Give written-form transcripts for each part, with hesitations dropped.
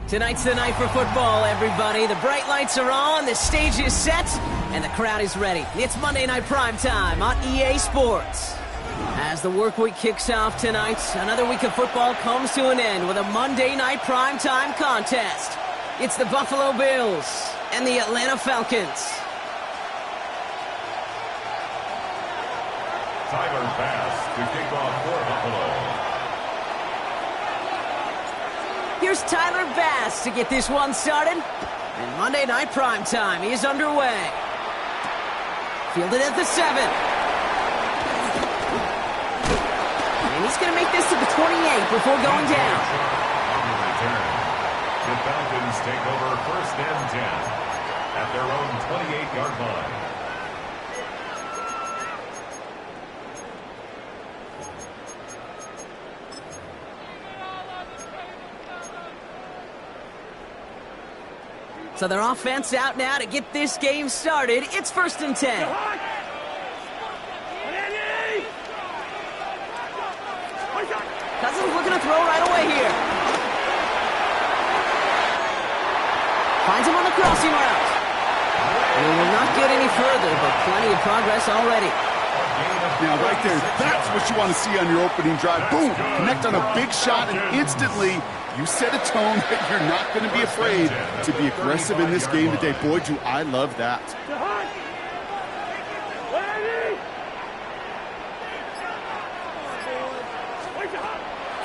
Tonight's the night for football, everybody. The bright lights are on, the stage is set, and the crowd is ready. It's Monday Night Primetime on EA Sports. As the work week kicks off tonight, another week of football comes to an end with a Monday Night Primetime contest. It's the Buffalo Bills and the Atlanta Falcons. Tyler Bass to kick off for Buffalo. Here's Tyler Bass to get this one started. And Monday Night Primetime is underway. Fielded at the 7. And he's going to make this to the 28 before going down. The Falcons take over 1st and 10 at their own 28-yard line. So their offense out now to get this game started. It's 1st and 10. Cousins looking to throw right away here. Finds him on the crossing route. And he will not get any further, but plenty of progress already. Now, right there, that's what you want to see on your opening drive. Boom! Connect on a big shot, and instantly you set a tone that you're not going to be afraid to be aggressive in this game today. Boy, do I love that.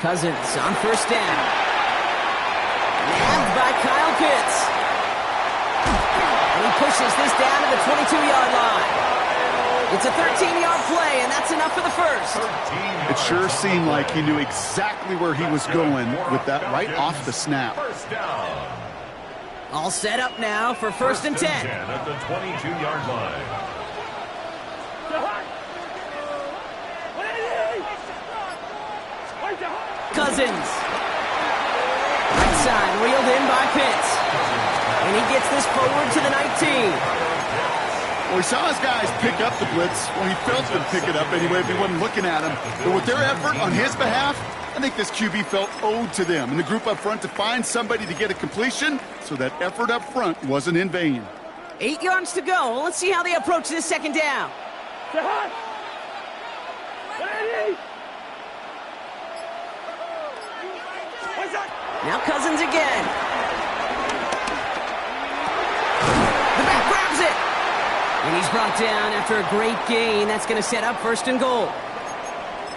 Cousins on 1st down. Nabbed by Kyle Pitts. And he pushes this down to the 22-yard line. It's a 13-yard play, and that's enough for the first. It sure seemed like he knew exactly where he was going with that right off the snap. All set up now for 1st and 10. At the 22-yard line. Cousins. Right side, reeled in by Pitts. And he gets this forward to the 19. Well, he saw his guys pick up the blitz. Well, he felt them pick it up anyway if he wasn't looking at him. But with their effort on his behalf, I think this QB felt owed to them and the group up front to find somebody to get a completion, so that effort up front wasn't in vain. 8 yards to go. Let's see how they approach this 2nd down. Now Cousins again. The back grabs it. And he's brought down after a great gain. That's going to set up 1st and goal.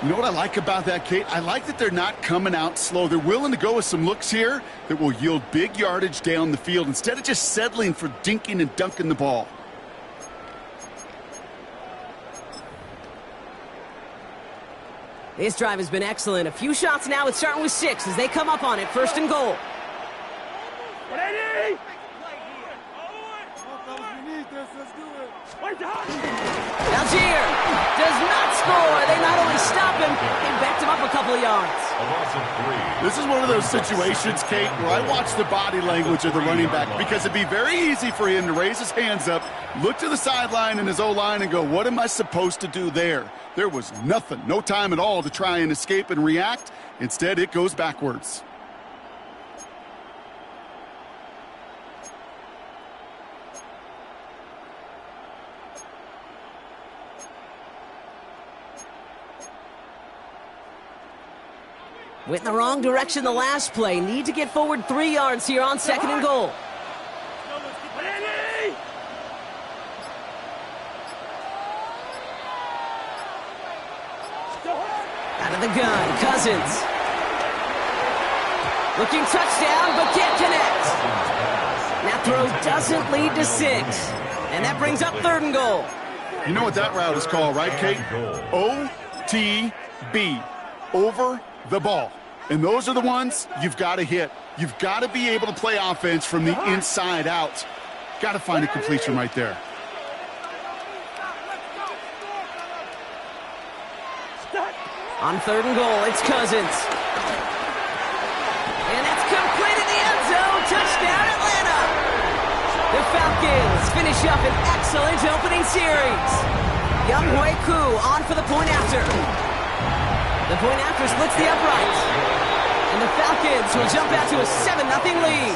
You know what I like about that, Kate? I like that they're not coming out slow. They're willing to go with some looks here that will yield big yardage down the field instead of just settling for dinking and dunking the ball. This drive has been excellent. A few shots now. It's starting with 6 as they come up on it. 1st and goal. Algier does not score. They not only stop him, they backed him up a couple of yards. A loss of 3. This is one of those situations, Kate, where I watch the body language of the running back, because it'd be very easy for him to raise his hands up, look to the sideline in his O-line and go, what am I supposed to do there? There was nothing, no time at all to try and escape and react. Instead, it goes backwards. Went in the wrong direction the last play. Need to get forward 3 yards here on 2nd and goal. Out of the gun, Cousins. Looking touchdown, but can't connect. And that throw doesn't lead to 6. And that brings up 3rd and goal. You know what that route is called, right, Kate? OTB, over the ball. And those are the ones you've got to hit. You've got to be able to play offense from the inside out. Got to find a completion right there. On 3rd and goal, it's Cousins. And that's complete in the end zone. Touchdown, Atlanta. The Falcons finish up an excellent opening series. Younghoe Koo on for the point after. The point after splits the uprights. And the Falcons will jump out to a 7-0 lead.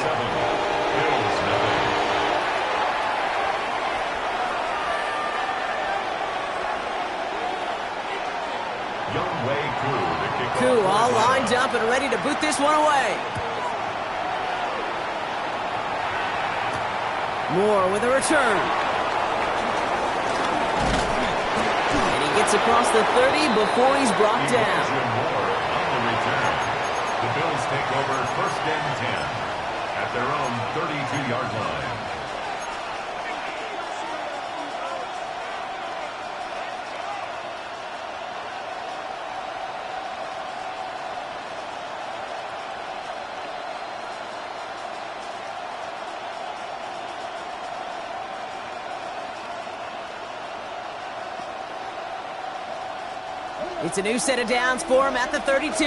Koo all lined up and ready to boot this one away. Moore with a return. And he gets across the 30 before he's brought down. The Bills take over 1st and 10 at their own 32-yard line. It's a new set of downs for him at the 32.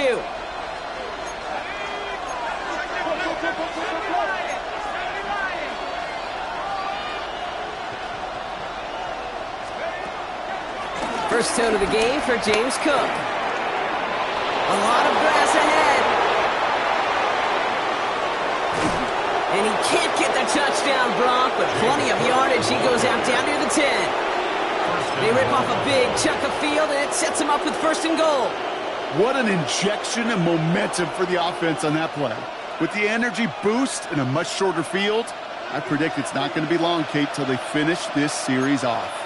First tone of the game for James Cook. A lot of grass ahead. And he can't get the touchdown, Bronk, but plenty of yardage. He goes out down near the 10. They rip off a big chunk of field, and it sets him up with 1st and goal. What an injection of momentum for the offense on that play. With the energy boost and a much shorter field, I predict it's not going to be long, Kate, till they finish this series off.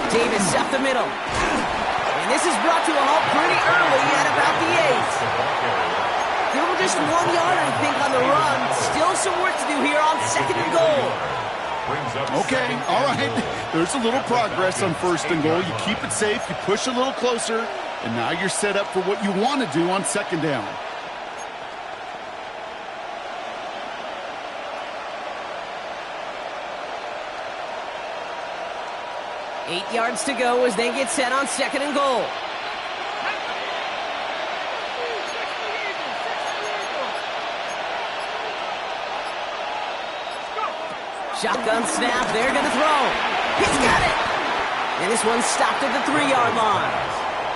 Davis up the middle. And this is brought to a halt pretty early at about the 8. Give him just 1 yard, I think, on the run. Still some work to do here on 2nd and goal. Okay, all right. There's a little progress on 1st and goal. You keep it safe, you push a little closer, and now you're set up for what you want to do on 2nd down. Eight yards to go as they get set on 2nd and goal. Shotgun snap, they're going to throw. He's got it! And this one's stopped at the 3-yard line.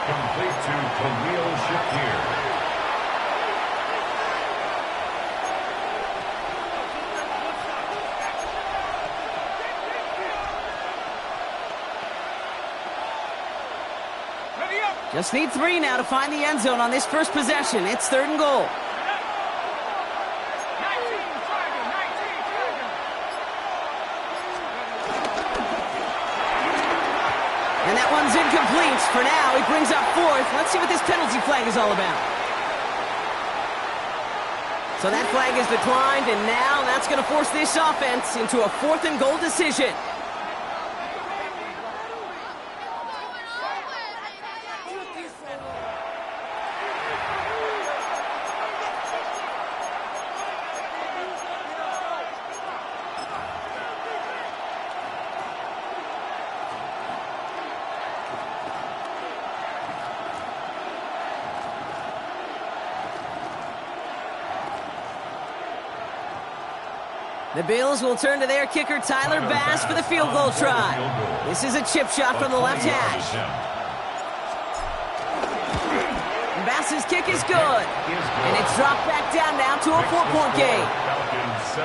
Complete to Khalil Shakir. Just need 3 now to find the end zone on this first possession. It's 3rd and goal. And that one's incomplete. For now, he brings up 4th. Let's see what this penalty flag is all about. So that flag is declined, and now that's going to force this offense into a 4th and goal decision. The Bills will turn to their kicker, Tyler Bass, for the field goal try. This is a chip shot from the left hash. Bass's kick is good. And it's dropped back down now to a 4-point game.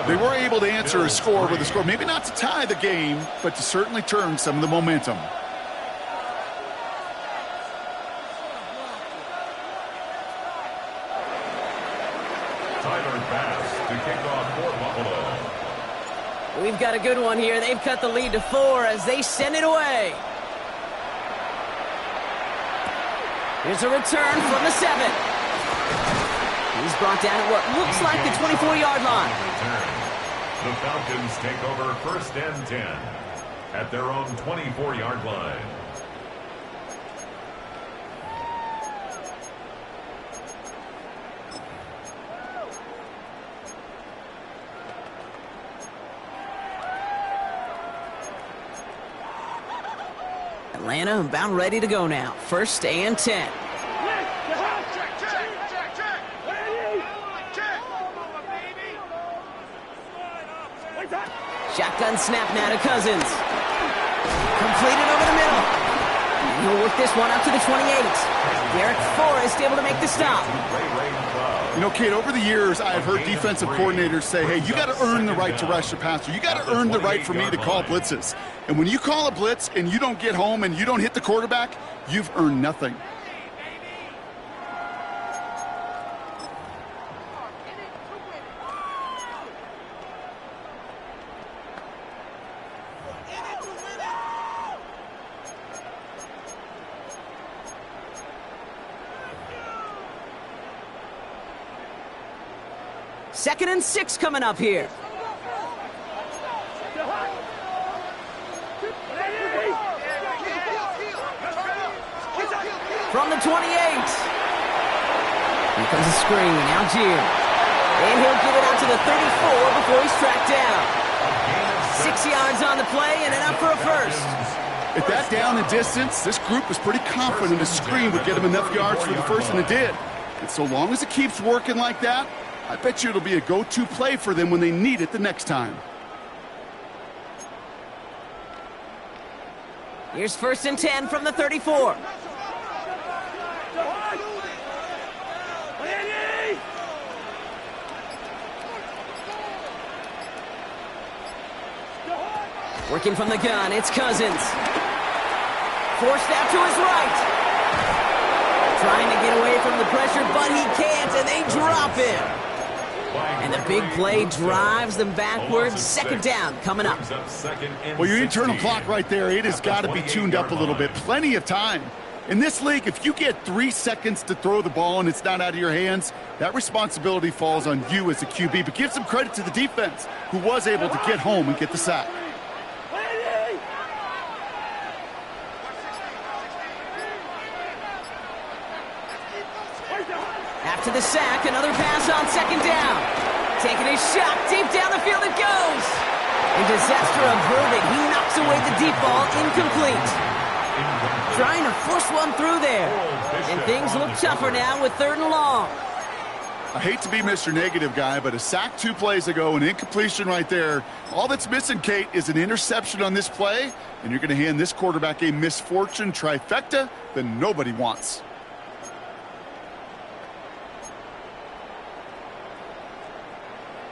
They were able to answer a score with a score. Maybe not to tie the game, but to certainly turn some of the momentum. Tyler Bass to kick off for Buffalo. We've got a good one here. They've cut the lead to 4 as they send it away. Here's a return from the 7. He's brought down at what looks like the 24-yard line. The Falcons take over 1st and 10 at their own 24-yard line. Atlanta about ready to go now. 1st and 10. Shotgun snap now to Cousins. Completed over the middle. And he'll work this one up to the 28. Derek Forrest able to make the stop. You know, Kate, over the years, I have heard defensive coordinators say, hey, you got to earn the right to rush the passer. You got to earn the right for me to call blitzes. And when you call a blitz and you don't get home and you don't hit the quarterback, you've earned nothing. Second and 6 coming up here. From the 28. Here comes a screen. Algier. And he'll give it out to the 34 before he's tracked down. 6 yards on the play and enough for a first. At that down and distance, this group was pretty confident a screen would get them enough yards for the first, and it did. And so long as it keeps working like that, I bet you it'll be a go-to play for them when they need it the next time. Here's 1st and 10 from the 34. Working from the gun, it's Cousins. Forced out to his right. Trying to get away from the pressure, but he can't, and they drop him. And the big play drives them backwards. 2nd down coming up. Well, your internal clock right there, it has got to be tuned up a little bit. Plenty of time. In this league, if you get 3 seconds to throw the ball and it's not out of your hands, that responsibility falls on you as a QB. But give some credit to the defense, who was able to get home and get the sack. After the sack, another pass on 2nd down. Taking a shot, deep down the field it goes. A disaster averted. He knocks away the deep ball, incomplete. Trying to force one through there. And things look tougher now with 3rd and long. I hate to be Mr. Negative guy, but a sack 2 plays ago, an incompletion right there. All that's missing, Kate, is an interception on this play, and you're going to hand this quarterback a misfortune trifecta that nobody wants.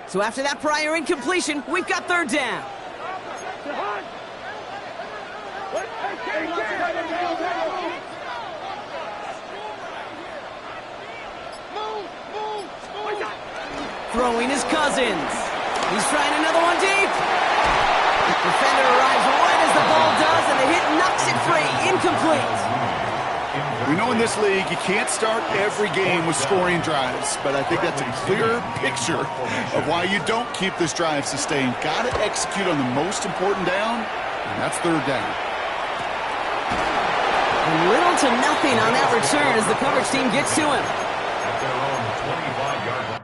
So after that prior incompletion, we've got 3rd down. Throwing his Cousins. He's trying another one deep. Defender arrives right as the ball does, and the hit knocks it free. Incomplete. We know in this league you can't start every game with scoring drives, but I think that's a clear picture of why you don't keep this drive sustained. Got to execute on the most important down, and that's 3rd down. Little to nothing on that return as the coverage team gets to him. At their own 25-yard line.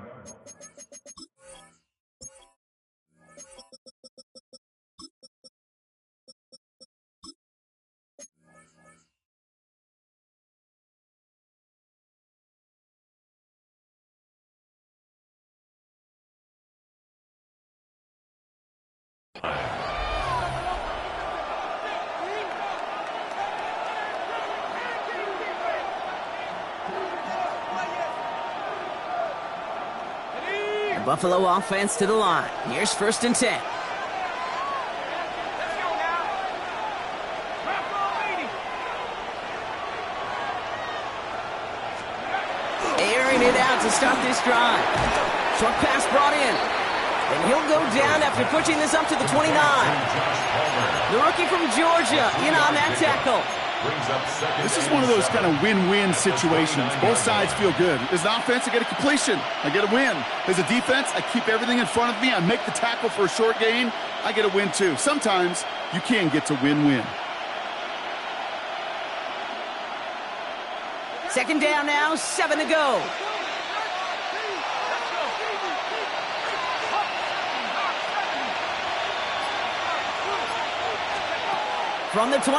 The Buffalo offense to the line. Here's 1st and 10. Airing it out to start this drive. Short pass brought in. And he'll go down after pushing this up to the 29. The rookie from Georgia in on that tackle. This is one of those kind of win-win situations. Both sides feel good. As an offense, I get a completion. I get a win. As a defense, I keep everything in front of me. I make the tackle for a short gain. I get a win, too. Sometimes you can get to win-win. Second down now, 7 to go. From the 29.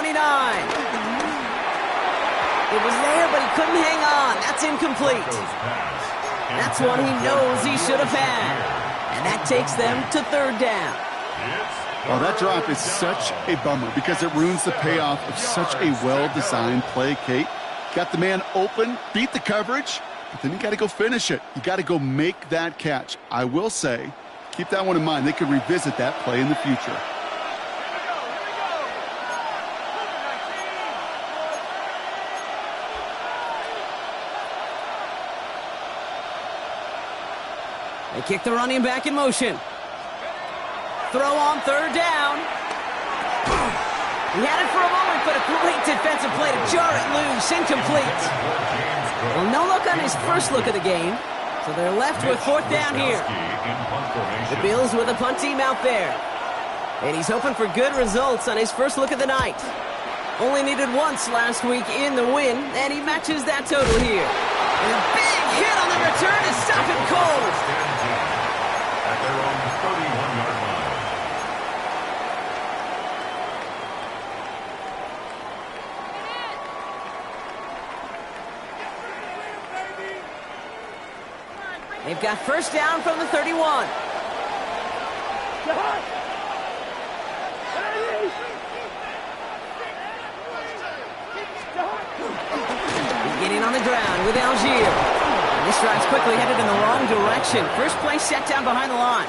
It was there, but he couldn't hang on. That's incomplete. That's one he knows he should have had. And that takes them to third down. Well, that drop is such a bummer because it ruins the payoff of such a well-designed play, Kate. Got the man open, beat the coverage, but then you got to go finish it. You got to go make that catch. I will say, keep that one in mind. They could revisit that play in the future. They kick the running back in motion. Throw on third down. He had it for a moment, but a great defensive play to jar it loose. Incomplete. Well, no look on his first look of the game, so they're left with fourth down here. The Bills with a punt team out there. And he's hoping for good results on his first look of the night. Only needed once last week in the win, and he matches that total here. And a big hit on the return to stop him cold. At their own 31-yard line. They've got first down from the 31. Beginning on the ground with Algier. And this drive's quickly headed in the wrong direction. First play set down behind the line.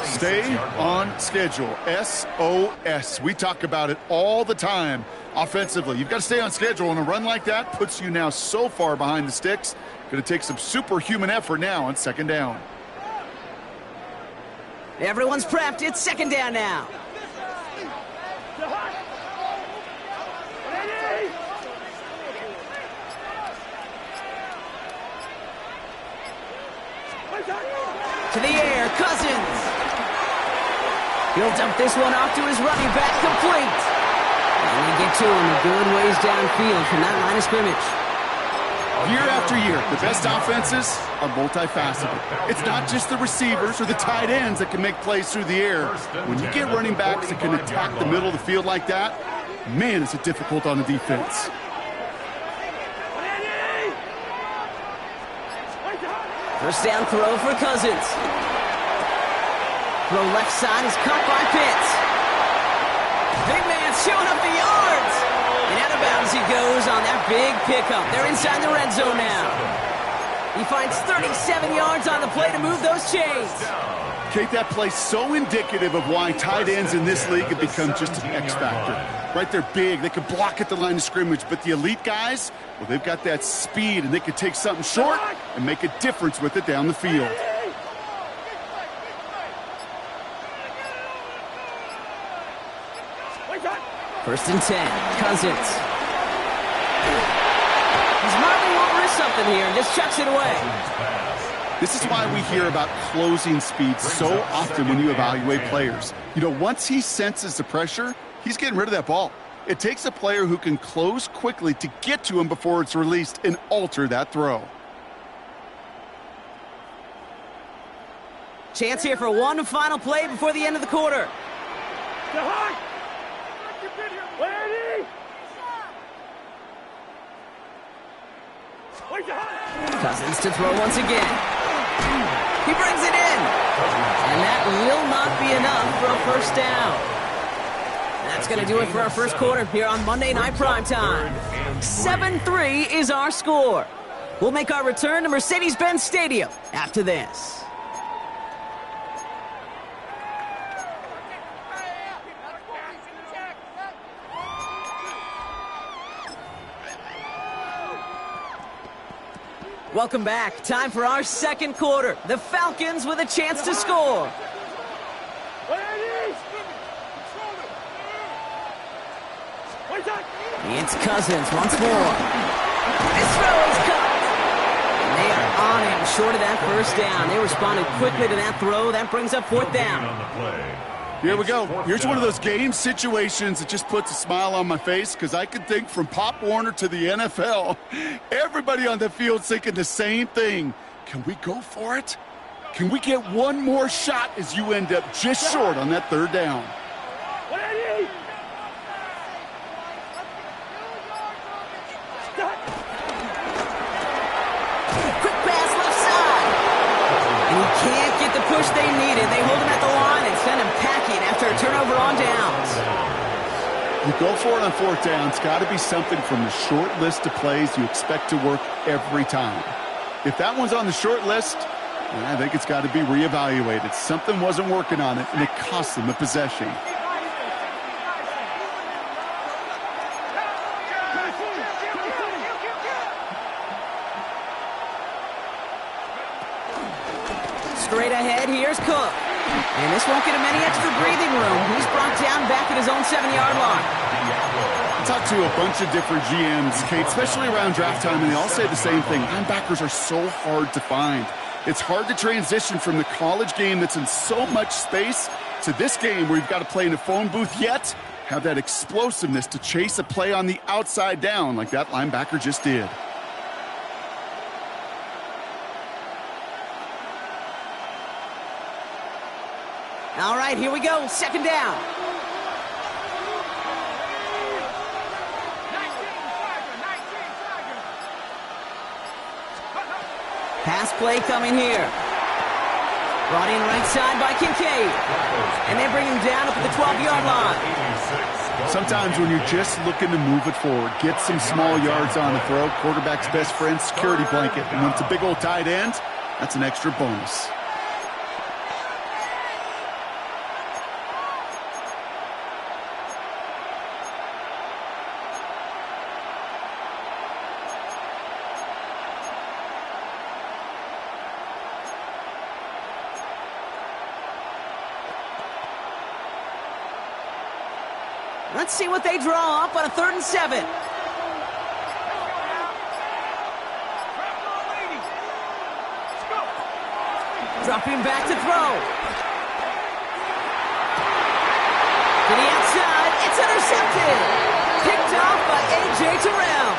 Stay on schedule. SOS. We talk about it all the time offensively. You've got to stay on schedule, and a run like that puts you now so far behind the sticks. Going to take some superhuman effort now on second down. Everyone's prepped. It's second down now. To the air, Cousins. He'll dump this one off to his running back, complete. And they get to him a good ways downfield from that line of scrimmage. Year after year, the best offenses are multifaceted. It's not just the receivers or the tight ends that can make plays through the air. When you get running backs that can attack the middle of the field like that, man, is it difficult on the defense. First down throw for Cousins. Throw left side is caught by Pitts. Big man showing up the yards. And out of bounds he goes on that big pickup. They're inside the red zone now. He finds 37 yards on the play to move those chains. Kate, that play's so indicative of why tight ends in this league have become just an X factor. Right, they're big, they can block at the line of scrimmage, but the elite guys, well, they've got that speed, and they can take something short and make a difference with it down the field. First and 10, Cousins. He's marking won't risk something here and just chucks it away. This is why we hear about closing speed so often when you evaluate players. You know, once he senses the pressure, he's getting rid of that ball. It takes a player who can close quickly to get to him before it's released and alter that throw. Chance here for one final play before the end of the quarter. Cousins to throw once again. He brings it in. And that will not be enough for a first down. That's going to do it for our first quarter here on Monday Night Primetime. 7-3 is our score. We'll make our return to Mercedes-Benz Stadium after this. Welcome back. Time for our second quarter. The Falcons with a chance to score. It's Cousins once more. This throw is caught. And they are on him short of that first down. They responded quickly to that throw. That brings up fourth down. Here we go. Here's one of those game situations that just puts a smile on my face because I can think from Pop Warner to the NFL. Everybody on the field thinking the same thing. Can we go for it? Can we get one more shot as you end up just short on that third down? Quick pass left side. And he can't get the push they needed. They hold him at the line and send him packing after a turnover on downs. You go for it on fourth down. It's got to be something from the short list of plays you expect to work every time. If that one's on the short list, I think it's got to be reevaluated. Something wasn't working on it, and it cost them a possession. Straight ahead, here's Cook. And this won't get him any extra breathing room. He's brought down back at his own 7-yard line. I talked to a bunch of different GMs, Kate, especially around draft time, and they all say the same thing. Linebackers are so hard to find. It's hard to transition from the college game that's in so much space to this game where you've got to play in a phone booth, yet have that explosiveness to chase a play on the outside down like that linebacker just did. All right, here we go. Second down. Pass play coming here. Brought in right side by Kincaid. And they bring him down up at the 12-yard line. Sometimes when you're just looking to move it forward, get some small yards on the throw, quarterback's best friend, security blanket. And when it's a big old tight end, that's an extra bonus. Let's see what they draw up on a 3rd and 7. Dropping back to throw. To the outside. It's intercepted. Picked off by A.J. Terrell.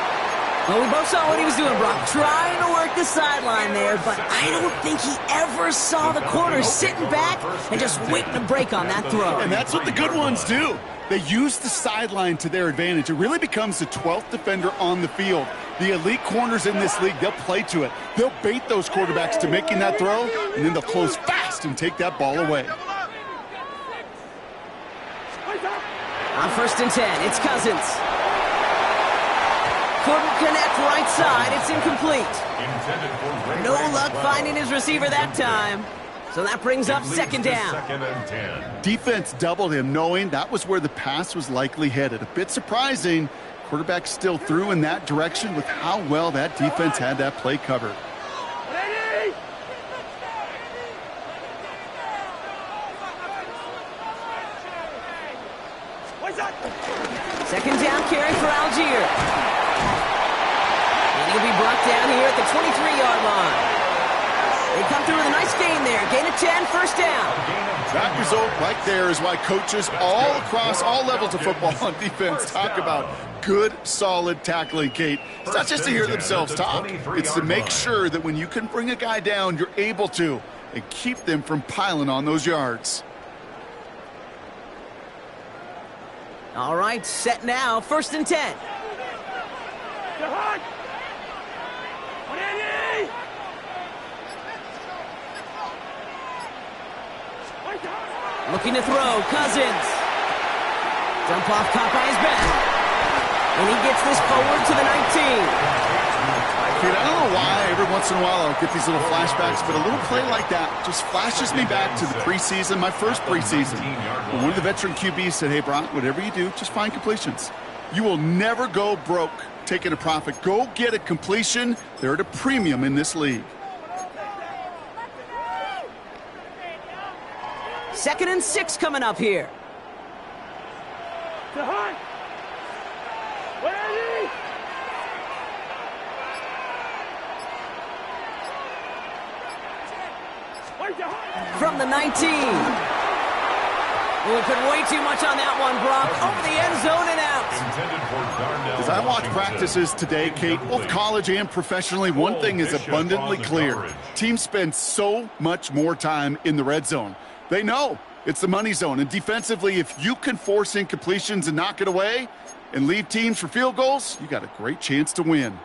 Well, we both saw what he was doing, Brock. Trying to work the sideline there, but I don't think he ever saw the corner sitting back and just waiting to break on that throw. And that's what the good ones do. They use the sideline to their advantage. It really becomes the 12th defender on the field. The elite corners in this league, they'll play to it. They'll bait those quarterbacks to making that throw, and then they'll close fast and take that ball away. On 1st and 10, it's Cousins. Couldn't connect right side. It's incomplete. No luck finding his receiver that time. So that brings up 2nd down. 2nd and 10. Defense doubled him, knowing that was where the pass was likely headed. A bit surprising. Quarterback still threw in that direction with how well that defense had that play covered. Second down carry for Algier. And he'll be brought down here at the 23-yard line. They come through with a nice gain there. Gain of 10, 1st down. That result right there is why coaches all across all levels of football on defense talk about good, solid tackling, Kate. It's not just to hear themselves talk. It's to make sure that when you can bring a guy down, you're able to, and keep them from piling on those yards. All right, set now. 1st and 10. Looking to throw, Cousins. Jump off, caught by his back. And he gets this forward to the 19. Kid, I don't know why every once in a while I'll get these little flashbacks, but a little play like that just flashes me back to the preseason, my first preseason. When one of the veteran QBs said, hey, Brock, whatever you do, just find completions. You will never go broke taking a profit. Go get a completion. They're at a premium in this league. 2nd and 6 coming up here. From the 19. We put way too much on that one, Brock. Over the end zone and out. As I watch practices today, Kate, both college and professionally, one thing is abundantly clear. Teams spend so much more time in the red zone. They know it's the money zone. And defensively, if you can force incompletions and knock it away and leave teams for field goals, you got a great chance to win.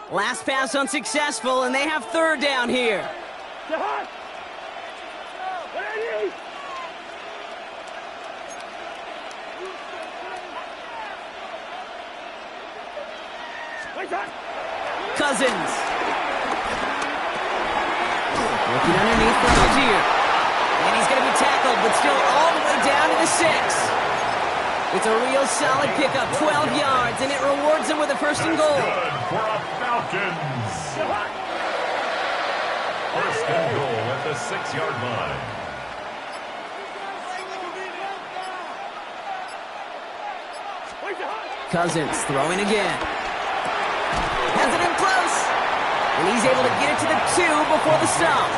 Last pass unsuccessful, and they have 3rd down here. Cousins. Looking underneath for Algier. And he's going to be tackled, but still all the way down to the 6. It's a real solid pickup, 12 yards, and it rewards him with a 1st and goal. Good for a Falcons. 1st and goal at the 6-yard line. Cousins throwing again. Has it in close. And he's able to get it to the 2 before the stop.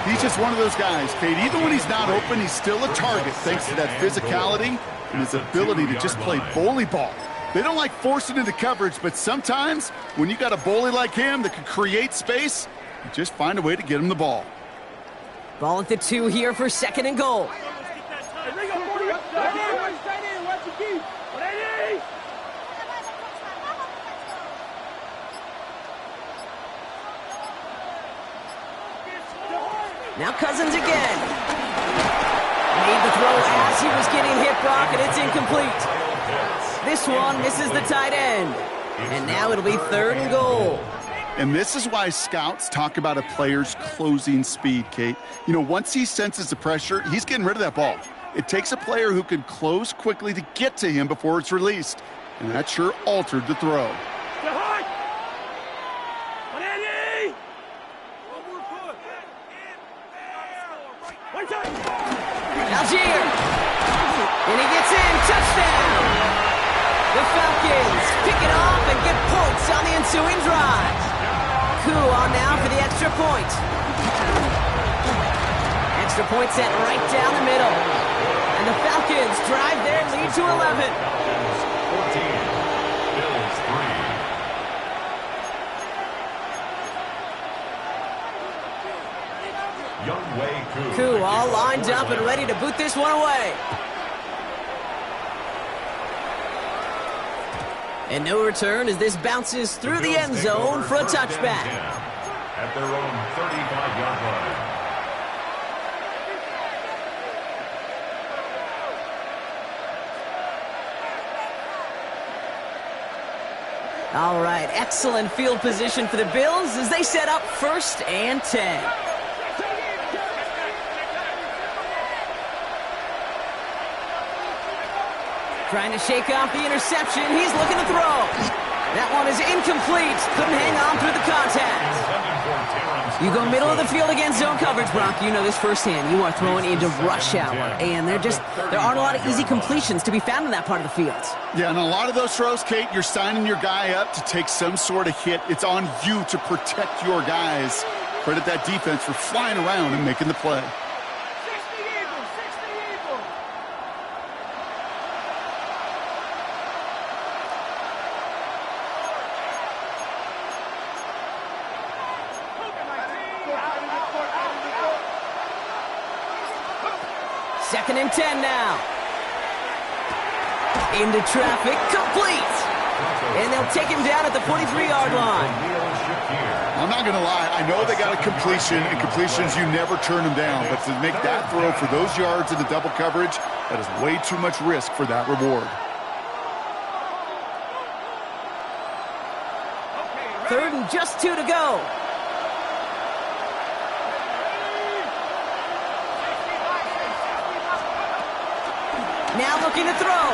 He's just one of those guys, Kate. Even when he's not open, he's still a target thanks to that physicality and his ability to just play bully ball. They don't like forcing into coverage, but sometimes when you got a bully like him that can create space, you just find a way to get him the ball. Ball at the 2 here for 2nd and goal. Now Cousins again. Made the throw as he was getting hit, Brock, and it's incomplete. This one misses the tight end. And now it'll be 3rd and goal. And this is why scouts talk about a player's closing speed, Kate. You know, once he senses the pressure, he's getting rid of that ball. It takes a player who can close quickly to get to him before it's released. And that sure altered the throw. Algier. And he gets in. Touchdown. The Falcons pick it off and get points on the ensuing drive. Coup on now for the extra point. Extra point set right down the middle. And the Falcons drive their lead to 11. 14. Bills 3. Youngway Coup all lined up and ready to boot this one away. And no return as this bounces through the end zone for a touchback. At their own 35-yard line. All right, excellent field position for the Bills as they set up 1st and 10. Trying to shake off the interception. He's looking to throw. That one is incomplete. Couldn't hang on through the contact. You go middle of the field against zone coverage, Brock. You know this firsthand. You are throwing into rush hour. And there aren't a lot of easy completions to be found in that part of the field. Yeah, and a lot of those throws, Kate, you're signing your guy up to take some sort of hit. It's on you to protect your guys. Credit that defense for flying around and making the play. Second and 10 now. Into traffic, complete. And they'll take him down at the 43-yard line. I'm not going to lie. I know they got a completion, and completions, you never turn them down. But to make that throw for those yards into double coverage, that is way too much risk for that reward. 3rd and just 2 to go. Now looking to throw.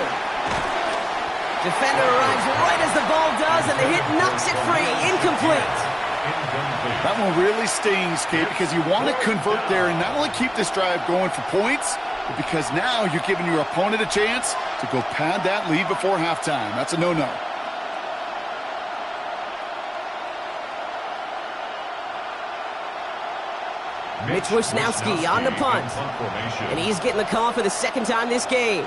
Defender arrives right as the ball does, and the hit knocks it free. Incomplete. That one really stings, Kate, because you want to convert there and not only keep this drive going for points, but because now you're giving your opponent a chance to go pad that lead before halftime. That's a no-no. Mitch Wisnowski on the punt. And he's getting the call for the second time this game.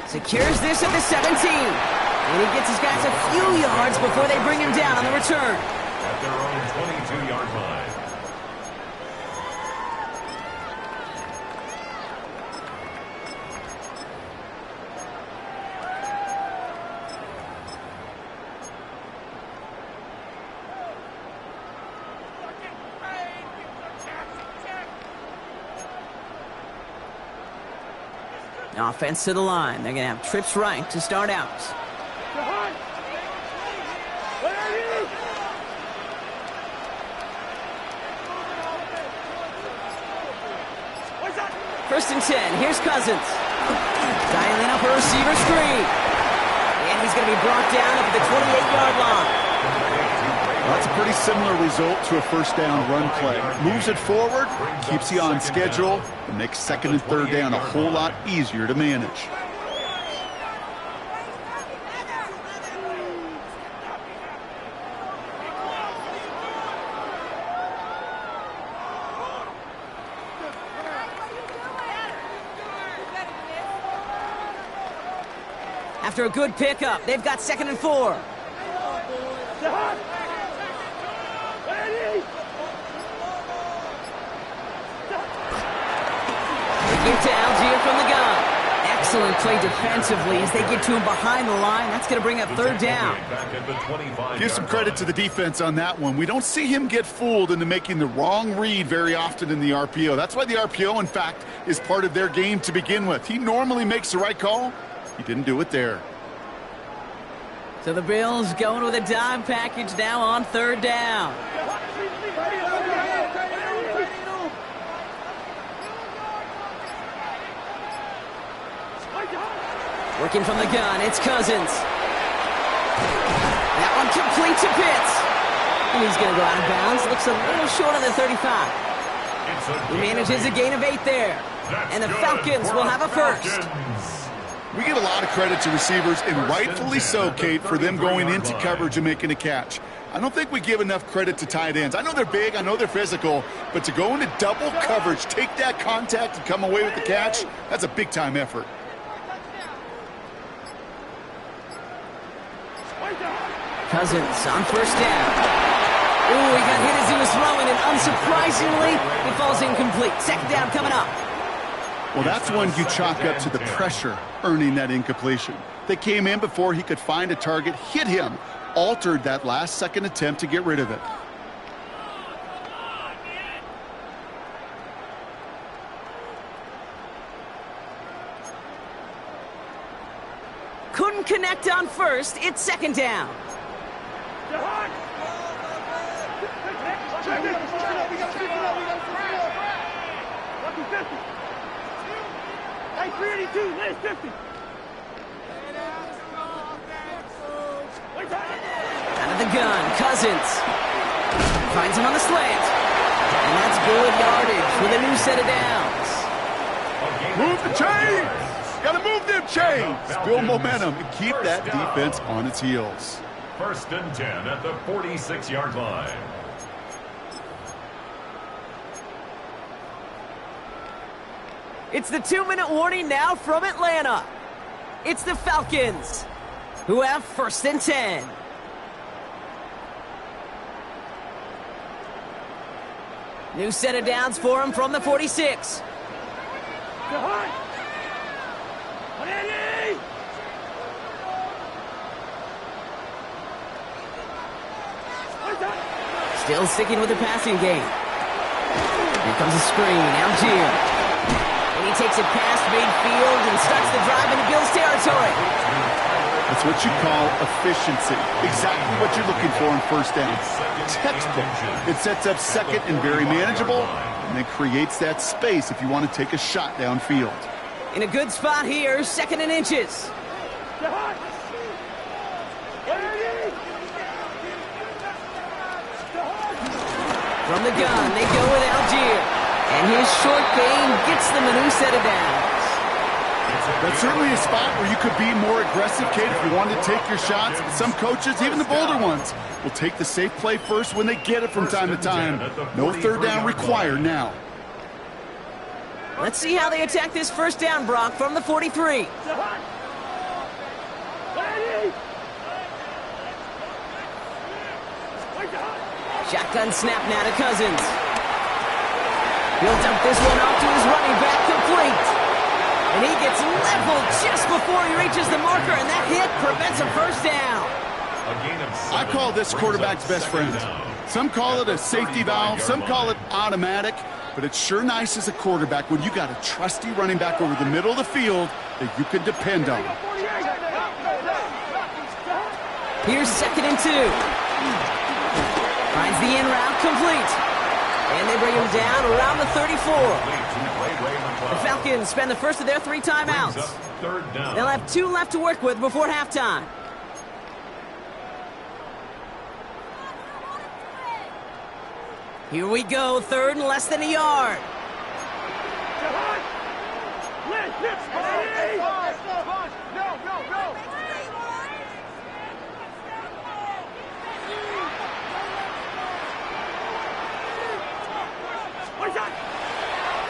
Secures this at the 17. And he gets his guys a few yards before they bring him down on the return. At their own 22-yard line. Offense to the line. They're going to have trips right to start out. First and 10. Here's Cousins. Dialing up a receiver screen. And he's going to be brought down up at the 28-yard line. Well, that's a pretty similar result to a first down run play. Moves it forward, keeps you on schedule, and makes second and third down a whole lot easier to manage. After a good pickup, they've got second and 4. Give to Algier from the gun. Excellent play defensively as they get to him behind the line. That's going to bring up third down. Give some credit to the defense on that one. We don't see him get fooled into making the wrong read very often in the RPO. That's why the RPO, in fact, is part of their game to begin with. He normally makes the right call. He didn't do it there. So the Bills going with a dime package now on third down. Working from the gun, it's Cousins. That one complete to Pitts. And he's going to go out of bounds. Looks a little short on the 35. He manages a gain of 8 there. And the Falcons will have a first. We give a lot of credit to receivers, and rightfully so, Kate, for them going into coverage and making a catch. I don't think we give enough credit to tight ends. I know they're big, I know they're physical, but to go into double coverage, take that contact and come away with the catch, that's a big-time effort. Cousins on first down. Ooh, he got hit as he was throwing, and unsurprisingly, he falls incomplete. Second down coming up. Well, that's one you chalk up to the pressure earning that incompletion. They came in before he could find a target, hit him, altered that last-second attempt to get rid of it. Couldn't connect on first. It's second down. Out of the gun, Cousins finds him on the slant, and that's good yardage with a new set of downs. Move the chains! Got to move them chains! Build momentum and keep that defense on its heels. First and 10 at the 46-yard line. It's the 2-minute warning now from Atlanta. It's the Falcons who have first and 10. New set of downs for him from the 46. Still sticking with the passing game. Here comes a screen. Algier. And he he takes it past midfield and starts the drive into Bills territory. That's what you call efficiency. Exactly what you're looking for on first down. Textbook. It sets up second and very manageable, and it creates that space if you want to take a shot downfield. In a good spot here, second and inches. From the gun, they go with Algier. And his short game gets them a new set of downs. That's certainly a spot where you could be more aggressive, Kate, if you wanted to take your shots. But some coaches, even the bolder ones, will take the safe play first when they get it from time to time. No third down required now. Let's see how they attack this first down, Brock, from the 43. Shotgun snap now to Cousins. He'll dump this one off to his running back, complete. And he gets leveled just before he reaches the marker, and that hit prevents a first down. I call this quarterback's best friend. Some call it a safety valve, some call it automatic, but it's sure nice as a quarterback when you got a trusty running back over the middle of the field that you can depend on. Here's second and 2. Finds the in route, complete. And they bring him down around the 34. The Falcons spend the first of their 3 timeouts. They'll have 2 left to work with before halftime. Here we go, third and less than a yard.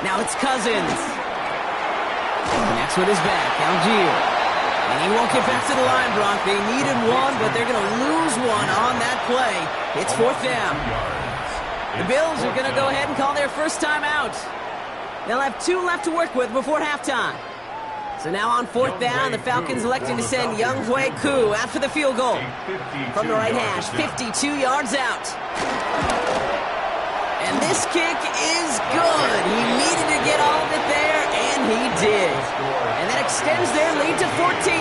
Now it's Cousins. Next with his back, Algier. And he won't get back to the line, Brock. They needed one, but they're going to lose one on that play. It's fourth down. The Bills are going to go ahead and call their first timeout. They'll have 2 left to work with before halftime. So now on fourth down, the Falcons electing to send Younghoe Koo after the field goal. From the right hash, 52 yards out. And this kick is good. He needed to get all of it there, and he did. And that extends their lead to 14.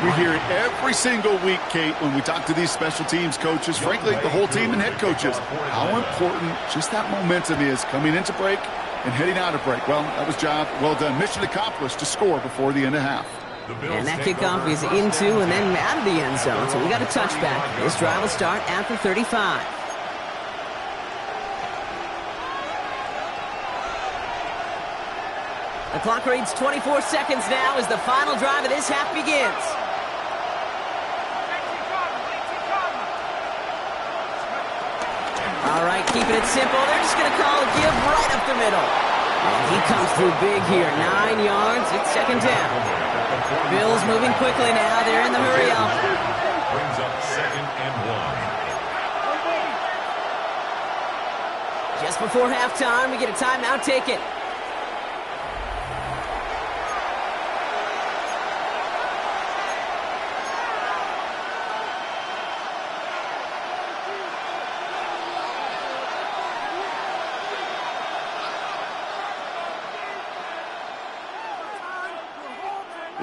We hear it every single week, Kate, when we talk to these special teams coaches, frankly, the whole team and head coaches, how important just that momentum is coming into break and heading out of break. Well, that was job well done. Mission accomplished to score before the end of half. And that kickoff is into and then out of the end zone, so we got a touchback. This drive will start after 35. The clock reads 24 seconds now as the final drive of this half begins. All right, keeping it simple. They're just going to call a give right up the middle. And he comes through big here. 9 yards. It's second down. Bills moving quickly now. They're in the hurry up. Brings up second and 1. Just before halftime, we get a timeout taken.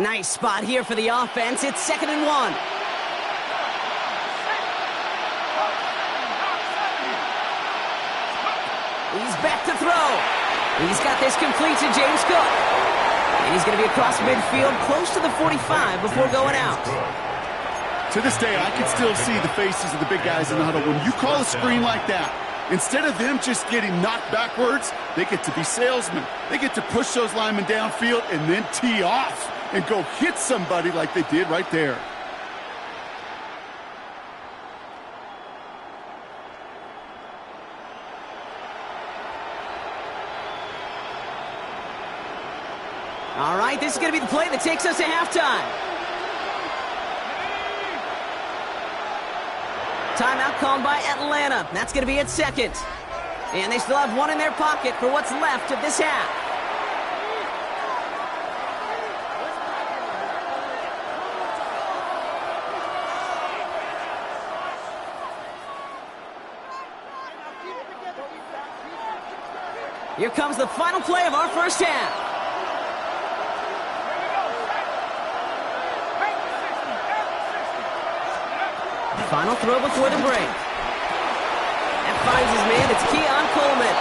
Nice spot here for the offense. It's second and 1. He's back to throw. He's got this complete to James Cook. And he's going to be across midfield close to the 45 before going out. To this day, I can still see the faces of the big guys in the huddle. When you call a screen like that, instead of them just getting knocked backwards, they get to be salesmen. They get to push those linemen downfield and then tee off and go hit somebody like they did right there. All right, this is going to be the play that takes us to halftime. Timeout called by Atlanta. That's going to be at second. And they still have 1 in their pocket for what's left of this half. Here comes the final play of our first half. Final throw before the break. That finds his man. It's Keon Coleman.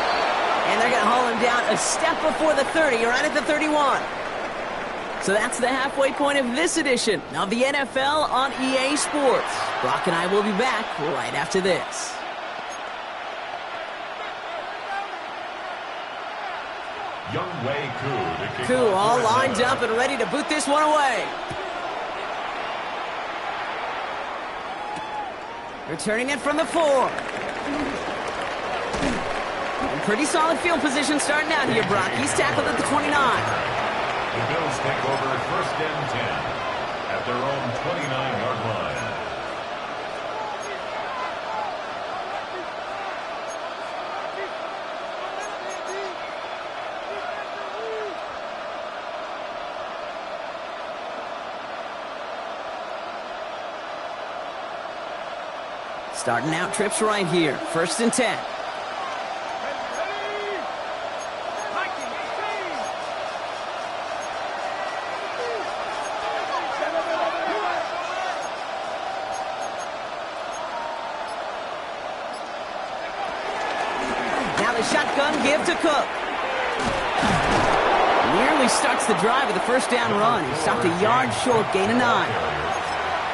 And they're going to haul him down a step before the 30, right at the 31. So that's the halfway point of this edition of the NFL on EA Sports. Brock and I will be back right after this. Koo all lined up and ready to boot this one away. Returning it from the 4. And pretty solid field position starting out here, Brock. He's tackled at the 29. The Bills take over first and 10 at their own 29-yard line. Starting out trips right here. First and 10. Now the shotgun give to Cook. Nearly starts the drive with a first down run. He stopped a yard short, gain of 9.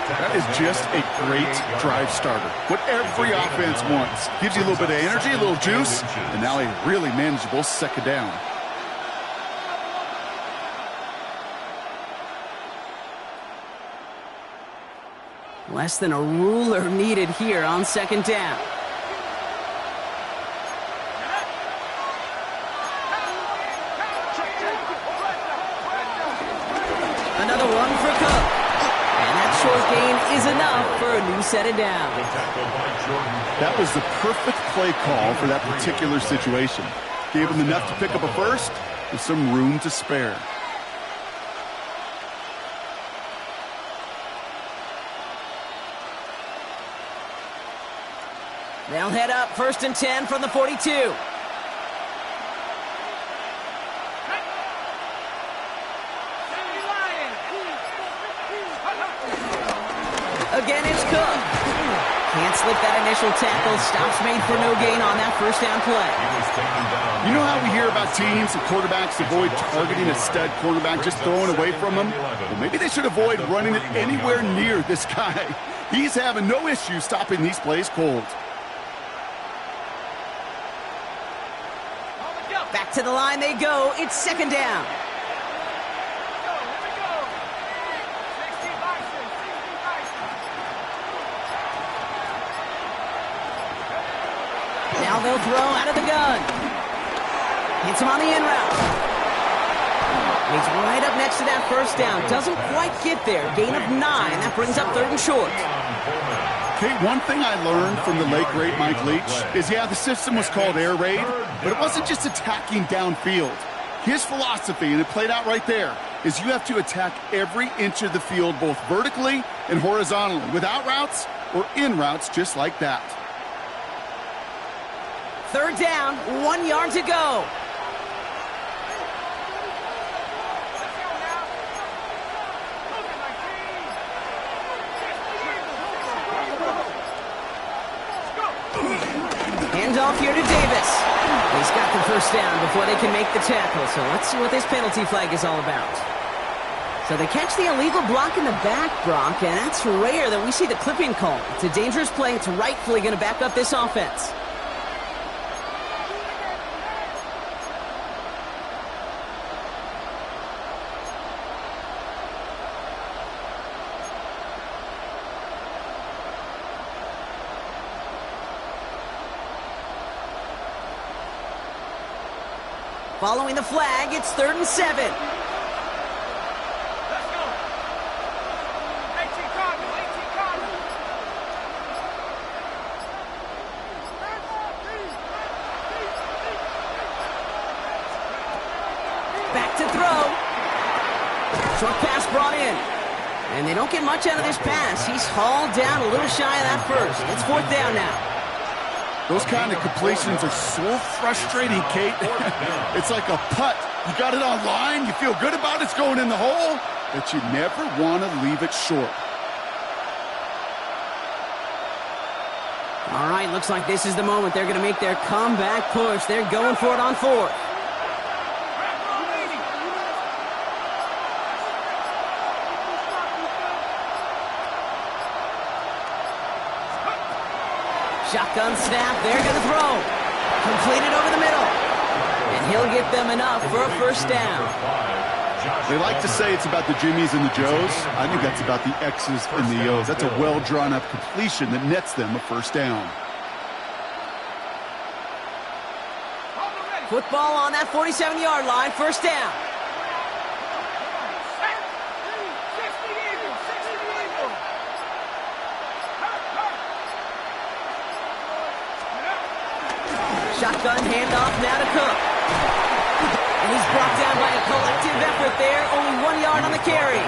That is just a great drive starter. What every offense wants. Gives you a little bit of energy, a little juice, and now a really manageable second down. Less than a ruler needed here on second down. Another one for Cook. And that short gain is enough for a new set of down. That was the perfect play call for that particular situation. Gave him enough to pick up a first with some room to spare. They'll head up first and 10 from the 42. Again, it's Cook. Can't slip that initial tackle. Stops made for no gain on that first down play. You know how we hear about teams and quarterbacks avoid targeting a stud quarterback, just throwing away from him? Well, maybe they should avoid running it anywhere near this guy. He's having no issue stopping these plays cold. Back to the line they go. It's second down. Now they'll throw out of the gun. Hits him on the in route. He's right up next to that first down. Doesn't quite get there. Gain of 9. That brings up third and short. Okay, one thing I learned from the late, great Mike Leach is, yeah, the system was called air raid, but it wasn't just attacking downfield. His philosophy, and it played out right there, is you have to attack every inch of the field, both vertically and horizontally, without routes or in routes just like that. Third down, 1 yard to go. Handoff here to Davis. He's got the first down before they can make the tackle. So let's see what this penalty flag is all about. So they catch the illegal block in the back, Brock, and that's rare that we see the clipping call. It's a dangerous play. It's rightfully going to back up this offense. Following the flag, it's 3rd and 7. Let's go. 18 Cardinal, 18 Cardinal. Back to throw. Short pass brought in. And they don't get much out of this pass. He's hauled down a little shy of that first. It's 4th down now. Those kind of completions are so frustrating, Kate. It's like a putt. You got it on line, you feel good about it's going in the hole, but you never want to leave it short. All right, looks like this is the moment. They're going to make their comeback push. They're going for it on 4th. Shotgun snap, they're going to throw. Completed over the middle. And he'll get them enough for a first down. They like to say it's about the Jimmies and the Joes. I think that's about the X's and the O's. That's a well-drawn-up completion that nets them a first down. Football on that 47-yard line, first down. Shotgun handoff now to Cook. And he's brought down by a collective effort there. Only 1 yard on the carry.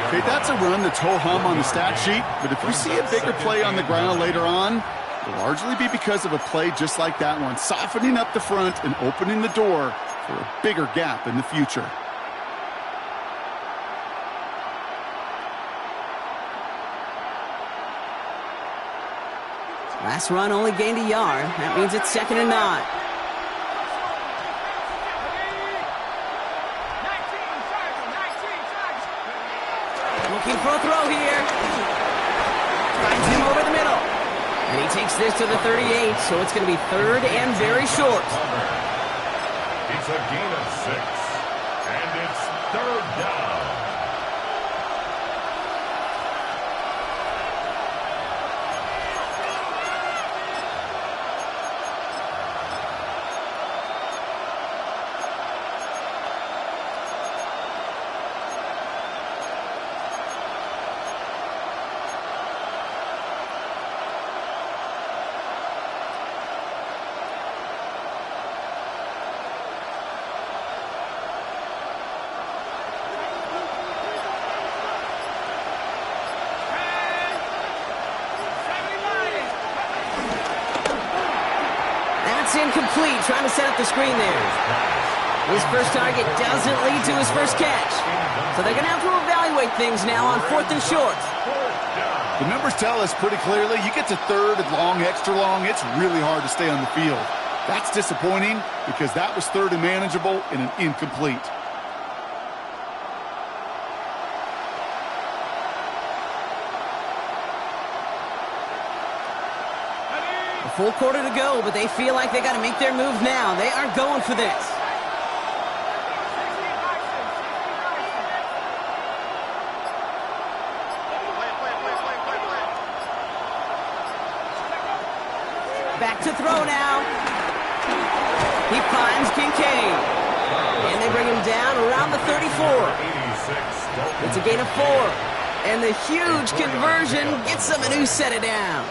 Okay, that's a run that's ho-hum on the stat sheet, but if we see a bigger play on the ground later on, it'll largely be because of a play just like that one, softening up the front and opening the door for a bigger gap in the future. Last run only gained a yard. That means it's 2nd and 9. Looking for a throw here. Finds him over the middle. And he takes this to the 38, so it's going to be 3rd and very short. It's a gain of 6, and it's 3rd down. Incomplete, trying to set up the screen there. His first target doesn't lead to his first catch. So they're going to have to evaluate things now on 4th and short. The numbers tell us pretty clearly, you get to 3rd and long, extra long, it's really hard to stay on the field. That's disappointing because that was 3rd and manageable and an incomplete. Full quarter to go, but they feel like they got to make their move now. They are going for this. Back to throw now. He finds Kincaid. And they bring him down around the 34. It's a gain of 4. And the huge conversion gets them a new set it down.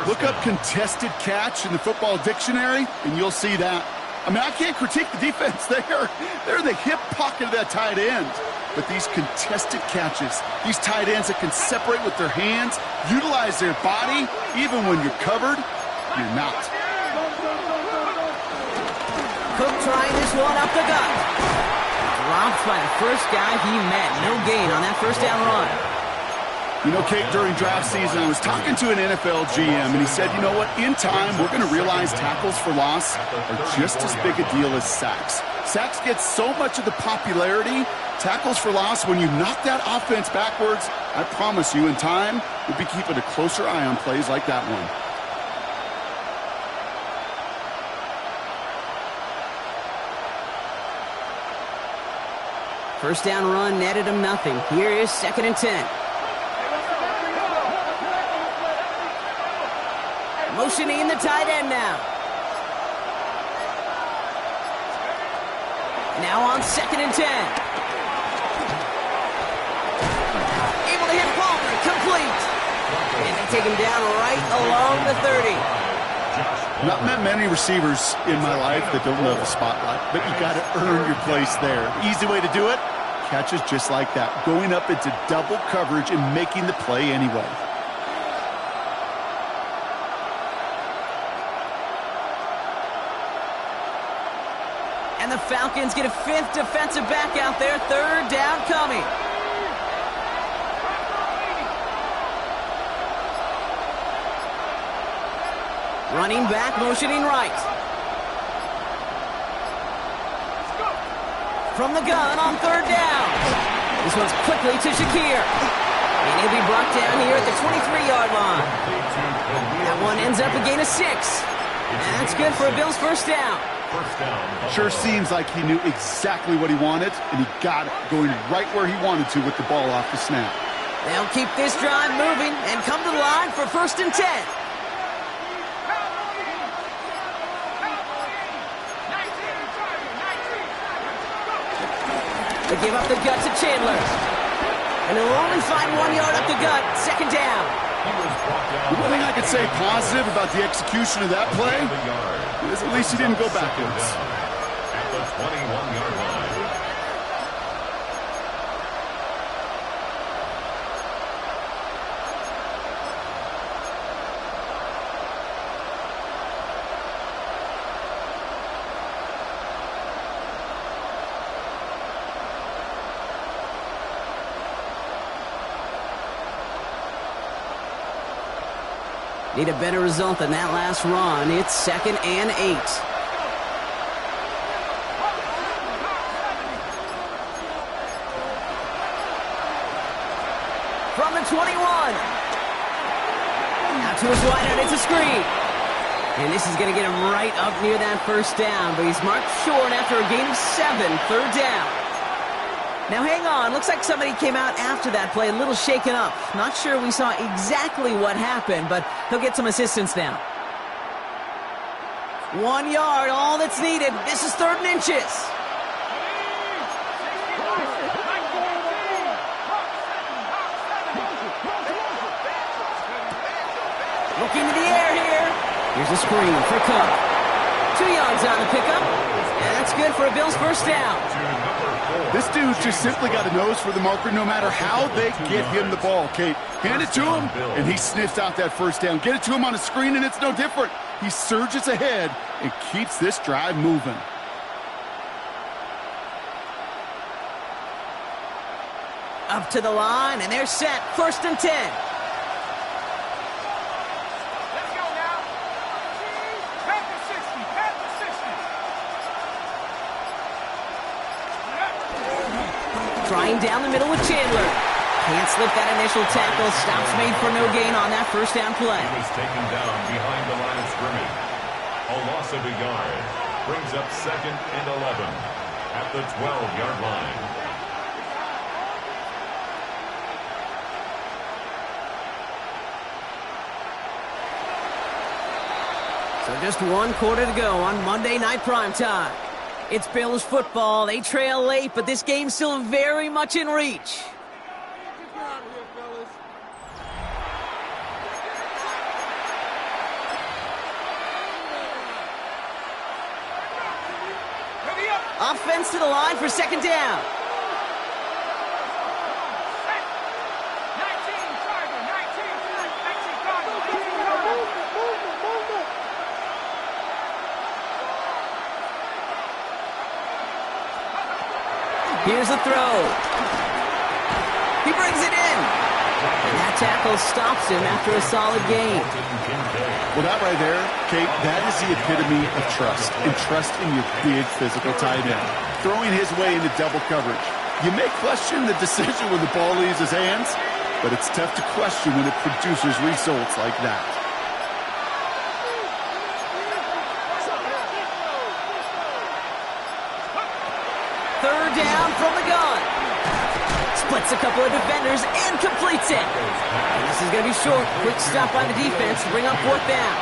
Look up contested catch in the football dictionary, and you'll see that. I mean, I can't critique the defense there. They're the hip pocket of that tight end. But these contested catches, these tight ends that can separate with their hands, utilize their body, even when you're covered, you're not. Cook trying this one up the gut. Dropped by the first guy he met. No gain on that first down run. You know, Kate, during draft season, I was talking to an NFL GM, and he said, you know what, in time, we're going to realize tackles for loss are just as big a deal as sacks. Sacks get so much of the popularity. Tackles for loss, when you knock that offense backwards, I promise you, in time, we'll be keeping a closer eye on plays like that one. First down run netted him nothing. Here is 2nd and 10. Motioning the tight end now. Now on 2nd and 10. Able to hit Palmer, complete. And they take him down right along the 30. Not met many receivers in my life that don't love the spotlight, but you got to earn your place there. Easy way to do it, catches just like that, going up into double coverage and making the play anyway. And the Falcons get a 5th defensive back out there, 3rd down coming. Running back, motioning right. From the gun on third down. This one's quickly to Shakir. And he'll be brought down here at the 23-yard line. That one ends up a gain of 6. And that's good for a Bills first down. Sure seems like he knew exactly what he wanted, and he got it, going right where he wanted to with the ball off the snap. They'll keep this drive moving and come to the line for 1st and 10. They give up the gut to Chandler. And he'll only find 1 yard up the gut. 2nd down. The one thing I could say positive about the execution of that play is at least he didn't go backwards. At the 21-yard line. Need a better result than that last run. It's 2nd and 8. From the 21. Now to his wide out, it's a screen. And this is going to get him right up near that first down, but he's marked short after a gain of 7, 3rd down. Now hang on, looks like somebody came out after that play a little shaken up. Not sure we saw exactly what happened, but he'll get some assistance now. 1 yard, all that's needed. This is 3rd and inches. Looking to the air here. Here's a screen for Cook. 2 yards on the pickup. And that's good for a Bills first down. This dude's just simply got a nose for the marker no matter how they get him the ball, Kate. Hand it to him, and he sniffs out that first down. Get it to him on a screen, and it's no different. He surges ahead and keeps this drive moving. Up to the line, and they're set. 1st and 10. Trying down the middle with Chandler. Can't slip that initial tackle. Stops made for no gain on that first down play. He was taken down behind the line of scrimmage. A loss of a yard brings up 2nd and 11 at the 12-yard line. So just 1 quarter to go on Monday Night Primetime. It's Bills football. They trail late, but this game's still very much in reach. Offense to the line for 2nd down. Here's a throw. He brings it in. And that tackle stops him after a solid gain. Well, that right there, Kate, that is the epitome of trust. And trust in your big physical tight end. Throwing his way into double coverage. You may question the decision when the ball leaves his hands, but it's tough to question when it produces results like that. Third down from the gun. Splits a couple of defenders and completes it. And this is going to be short. Quick stop by the defense to bring up 4th down.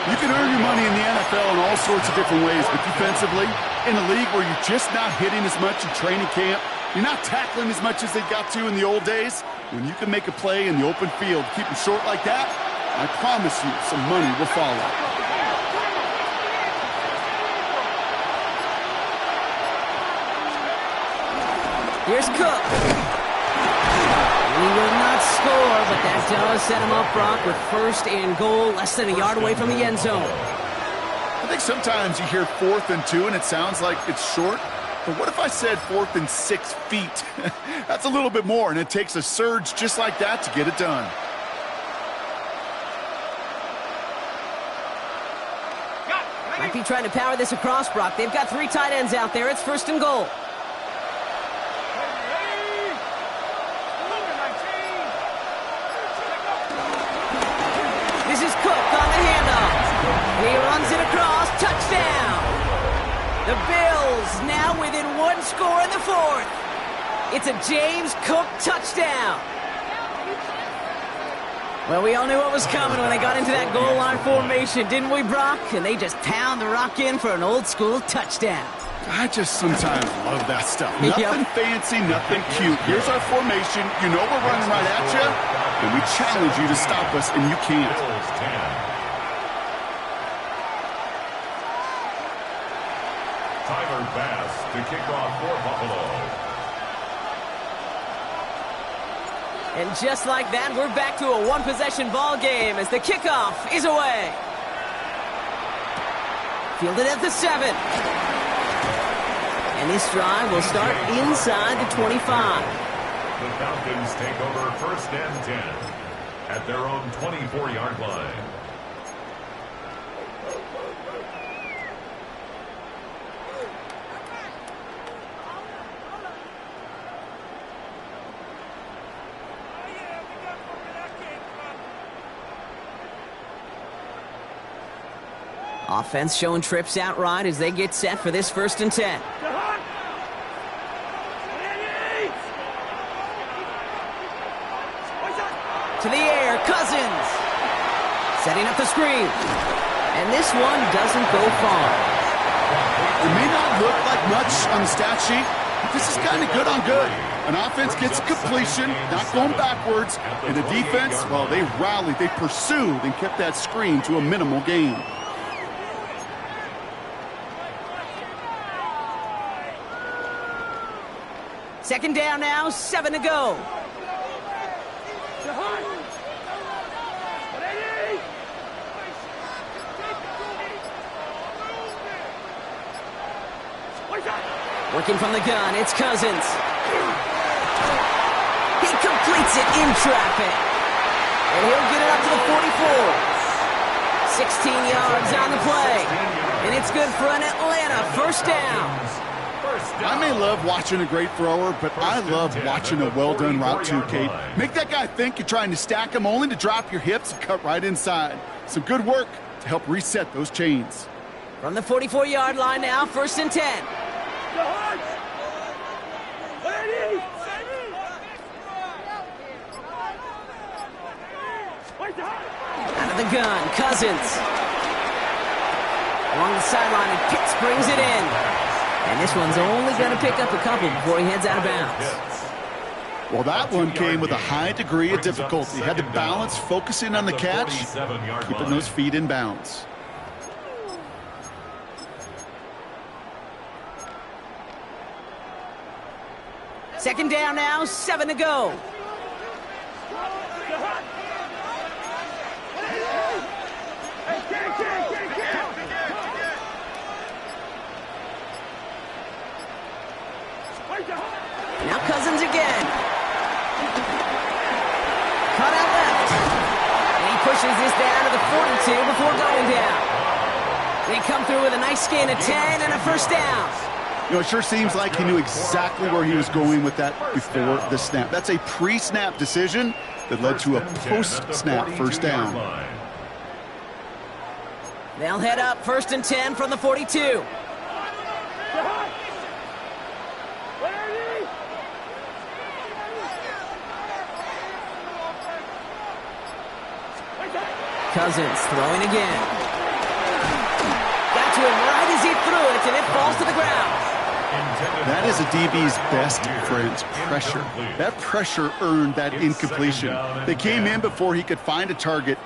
You can earn your money in the NFL in all sorts of different ways, but defensively, in a league where you're just not hitting as much in training camp, you're not tackling as much as they got to in the old days, when you can make a play in the open field, keep them short like that, I promise you some money will follow. Here's Cook. He will not score, but that does set him up, Brock, with 1st and goal, less than a yard away from the end zone. I think sometimes you hear 4th and 2, and it sounds like it's short. But what if I said 4th and 6 feet? That's a little bit more, and it takes a surge just like that to get it done. Might be trying to power this across, Brock. They've got 3 tight ends out there. It's 1st and goal. This is Cook on the handoff. And he runs it across. Touchdown. The Bills now within 1 score in the 4th. It's a James Cook touchdown. Well, we all knew what was coming when they got into that goal line formation, didn't we, Brock? And they just pound the rock in for an old-school touchdown. I just sometimes love that stuff. Nothing fancy, nothing cute. Here's our formation. You know we're running right at you, and we challenge you to stop us, and you can't. Tyler Bass to kick off for Buffalo. And just like that, we're back to a one-possession ball game as the kickoff is away. Fielded at the 7. And this drive will start inside the 25. The Falcons take over 1st and 10 at their own 24-yard line. Offense showing trips out right as they get set for this 1st and 10. To the air, Cousins. Setting up the screen. And this one doesn't go far. It may not look like much on the stat sheet, but this is kind of good on good. An offense gets completion, not going backwards, and the defense, well, they rallied, they pursued, and kept that screen to a minimal gain. Second down now, 7 to go. Working from the gun, it's Cousins. He completes it in traffic. And he'll get it up to the 44. 16 yards on the play. And it's good for an Atlanta 1st down. I may love watching a great thrower, but I love watching a well-done route too, Kate. Make that guy think you're trying to stack him only to drop your hips and cut right inside. Some good work to help reset those chains. From the 44-yard line now, 1st and 10. Out of the gun, Cousins. Along the sideline, and Pitts brings it in. And this one's only going to pick up a couple before he heads out of bounds. Well, that one came with a high degree of difficulty. Had to balance, focusing on the catch, keeping those feet in bounds. Second down now, 7 to go. Now Cousins again. Cut out left. And he pushes this down to the 42 before going down. They come through with a nice gain of 10 and a 1st down. You know, it sure seems like he knew exactly where he was going with that before the snap. That's a pre-snap decision that led to a post-snap 1st down. They'll head up 1st and 10 from the 42. Cousins throwing again. Got to him right as he threw it, and it falls to the ground. That is a DB's best friend, pressure. That pressure earned that incompletion. They came in before he could find a target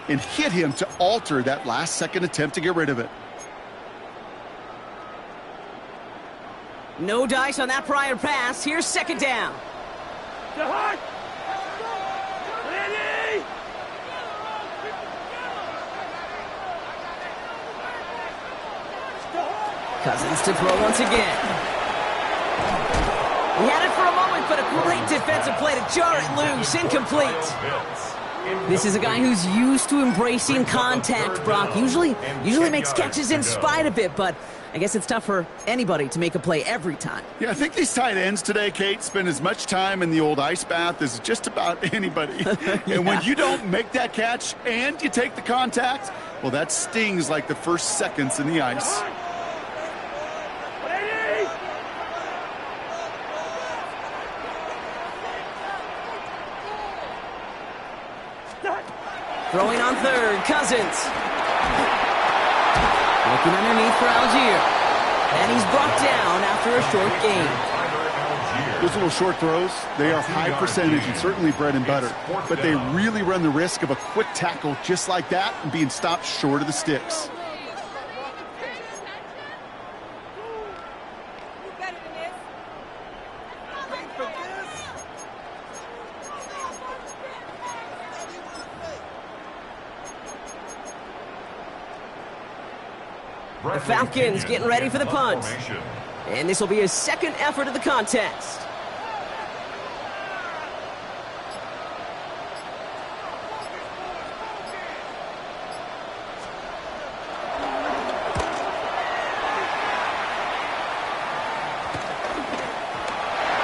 and hit him to alter that last-second attempt to get rid of it. No dice on that prior pass. Here's 2nd down. Cousins to throw once again. He had it for a moment, but a great defensive play to jar it loose. Incomplete. This is a guy who's used to embracing contact, Brock. Usually makes catches in spite of it, but I guess it's tough for anybody to make a play every time. Yeah, I think these tight ends today, Kate, spend as much time in the old ice bath as just about anybody. Yeah. And when you don't make that catch and you take the contact, well, that stings like the first seconds in the ice. Throwing on third, Cousins. Looking underneath for Algier. And he's brought down after a short gain. Those little short throws, they are high percentage and certainly bread and butter. But they really run the risk of a quick tackle just like that and being stopped short of the sticks. The Falcons getting ready for the punt. And this will be his second effort of the contest.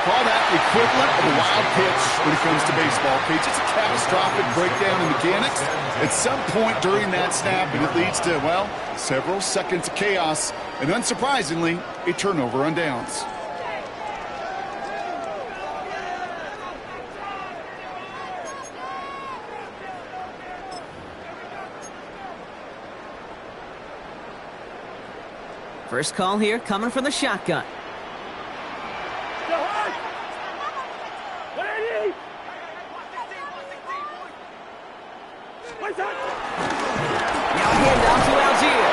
Call that equivalent of a wild pitch when it comes to baseball, Kate. It's a catastrophic breakdown in mechanics at some point during that snap, and it leads to, well, several seconds of chaos, and unsurprisingly, a turnover on downs. First call here coming from the shotgun. Now handoff to Algier.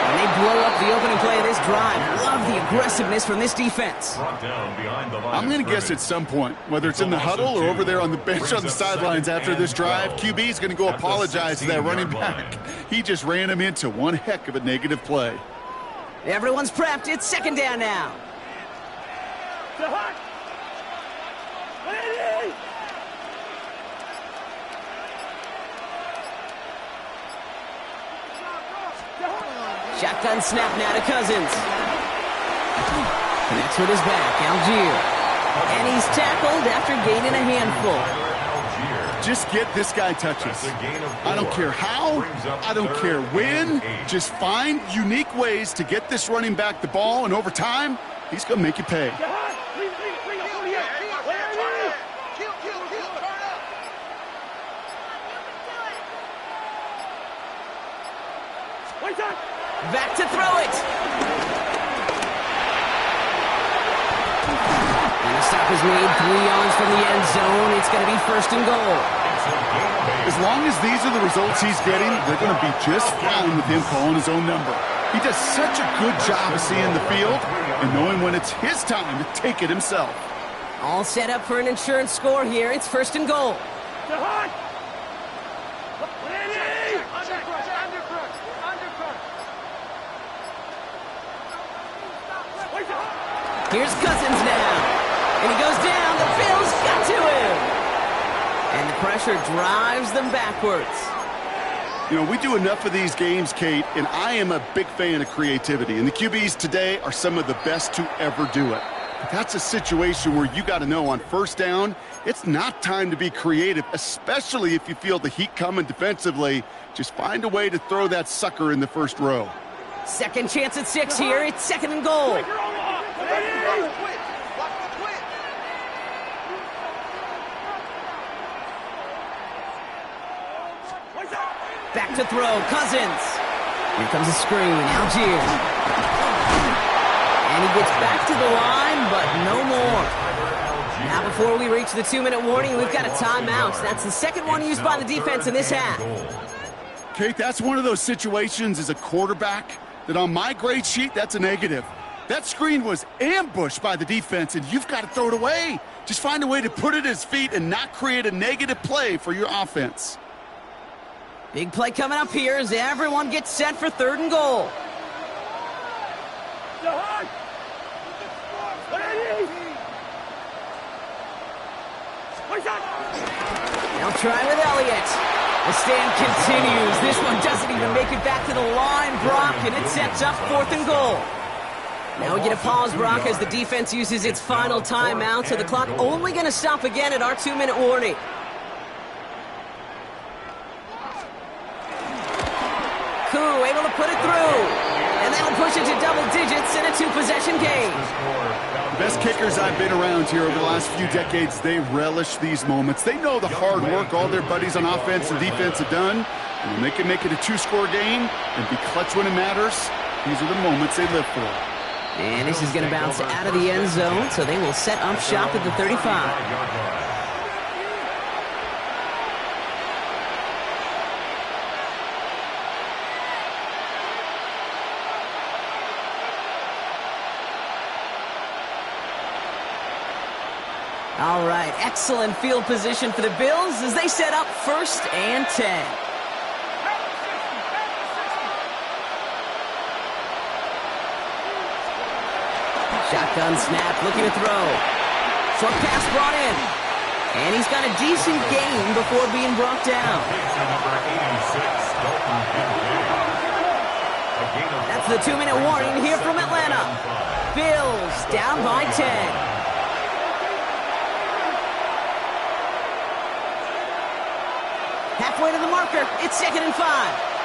And they blow up the opening play of this drive. Love the aggressiveness from this defense. I'm going to guess at some point, whether it's in the huddle or over there on the bench on the sidelines after this drive, QB is going to go apologize to that running back. He just ran him into one heck of a negative play. Everyone's prepped. It's second down now. Shotgun snap now to Cousins. Connects with his back, Algier. And he's tackled after gaining a handful. Just get this guy touches. I don't care how, I don't care when. Just find unique ways to get this running back the ball, and over time, he's going to make you pay. Back to throw it. And the stop is made 3 yards from the end zone. It's going to be first and goal. As long as these are the results he's getting, they're going to be just fine with him calling his own number. He does such a good job of seeing the field and knowing when it's his time to take it himself. All set up for an insurance score here. It's first and goal. Here's Cousins now. And he goes down. The Bills got to him. And the pressure drives them backwards. You know, we do enough of these games, Kate, and I am a big fan of creativity. And the QBs today are some of the best to ever do it. But that's a situation where you got to know on first down, it's not time to be creative, especially if you feel the heat coming defensively. Just find a way to throw that sucker in the first row. Second chance at 6 here. It's second and goal. Back to throw, Cousins. Here comes a screen, Algier. And he gets back to the line, but no more. Now before we reach the 2-minute warning, we've got a timeout. That's the second one used by the defense in this half. Kate, that's one of those situations as a quarterback that on my grade sheet, that's a negative. That screen was ambushed by the defense, and you've got to throw it away. Just find a way to put it at his feet and not create a negative play for your offense. Big play coming up here as everyone gets set for third and goal. They'll try with Elliott. The stand continues. This one doesn't even make it back to the line, Brock, and it sets up 4th and goal. Now we get a pause, Brock, as the defense uses its final timeout, so the clock only going to stop again at our 2-minute warning. Koo able to put it through. And that'll push it to double digits in a 2-possession game. The best kickers I've been around here over the last few decades, they relish these moments. They know the hard work all their buddies on offense and defense have done. And when they can make it a 2-score game and be clutch when it matters, these are the moments they live for. And this is going to bounce out of the end zone, so they will set up shop at the 35. All right, excellent field position for the Bills as they set up 1st and 10. Shotgun snap, looking to throw. Short pass brought in. And he's got a decent gain before being brought down. That's the 2-minute warning here from Atlanta. Bills down by 10. Halfway to the marker, it's 2nd and 5.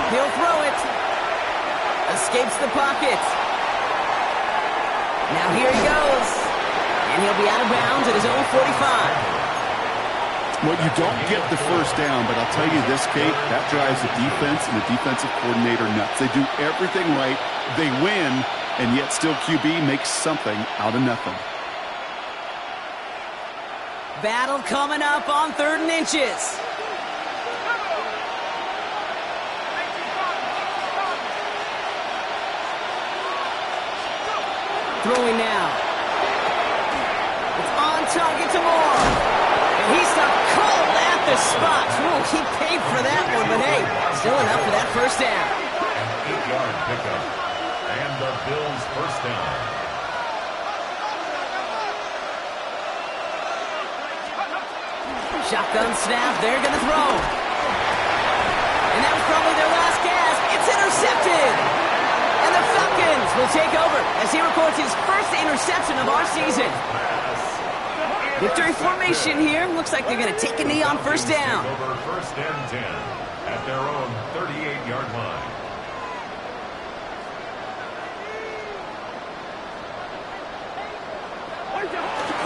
He'll throw it. Escapes the pocket. Now here he goes. And he'll be out of bounds at his own 45. Well, you don't get the first down, but I'll tell you this, Kate, that drives the defense and the defensive coordinator nuts. They do everything right, they win, and yet still QB makes something out of nothing. Battle coming up on 3rd and inches. Throwing now. It's on target to Moore. He's stuck cold at the spot. He paid for that one, but hey, still enough for that first down. An 8-yard pickup. And the Bills' first down. Shotgun snap, they're going to throw. And that was probably their last gasp. It's intercepted. And the Falcons will take over as he records his first interception of our season. Victory formation here. Looks like they're going to take a knee on 1st down. Over 1st and 10 at their own 38-yard line.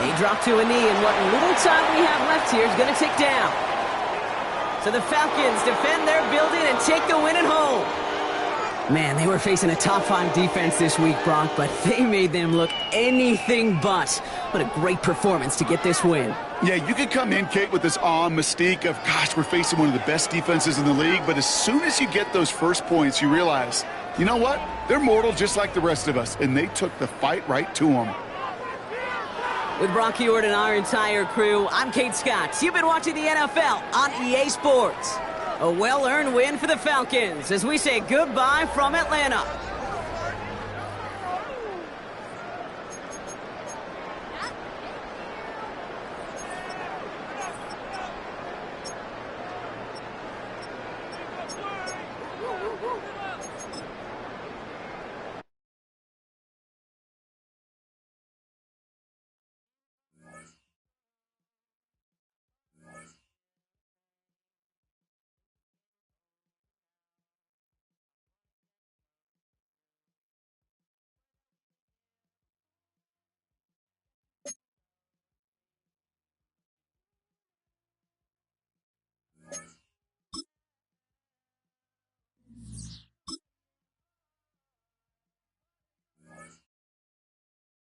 He dropped to a knee, and what little time we have left here is going to tick down. So the Falcons defend their building and take the win at home. Man, they were facing a top-5 defense this week, Brock, but they made them look anything but. What a great performance to get this win. Yeah, you could come in, Kate, with this awe and mystique of, gosh, we're facing one of the best defenses in the league, but as soon as you get those first points, you realize, you know what? They're mortal just like the rest of us, and they took the fight right to them. With Brock Heward and our entire crew, I'm Kate Scott. You've been watching the NFL on EA Sports. A well-earned win for the Falcons as we say goodbye from Atlanta.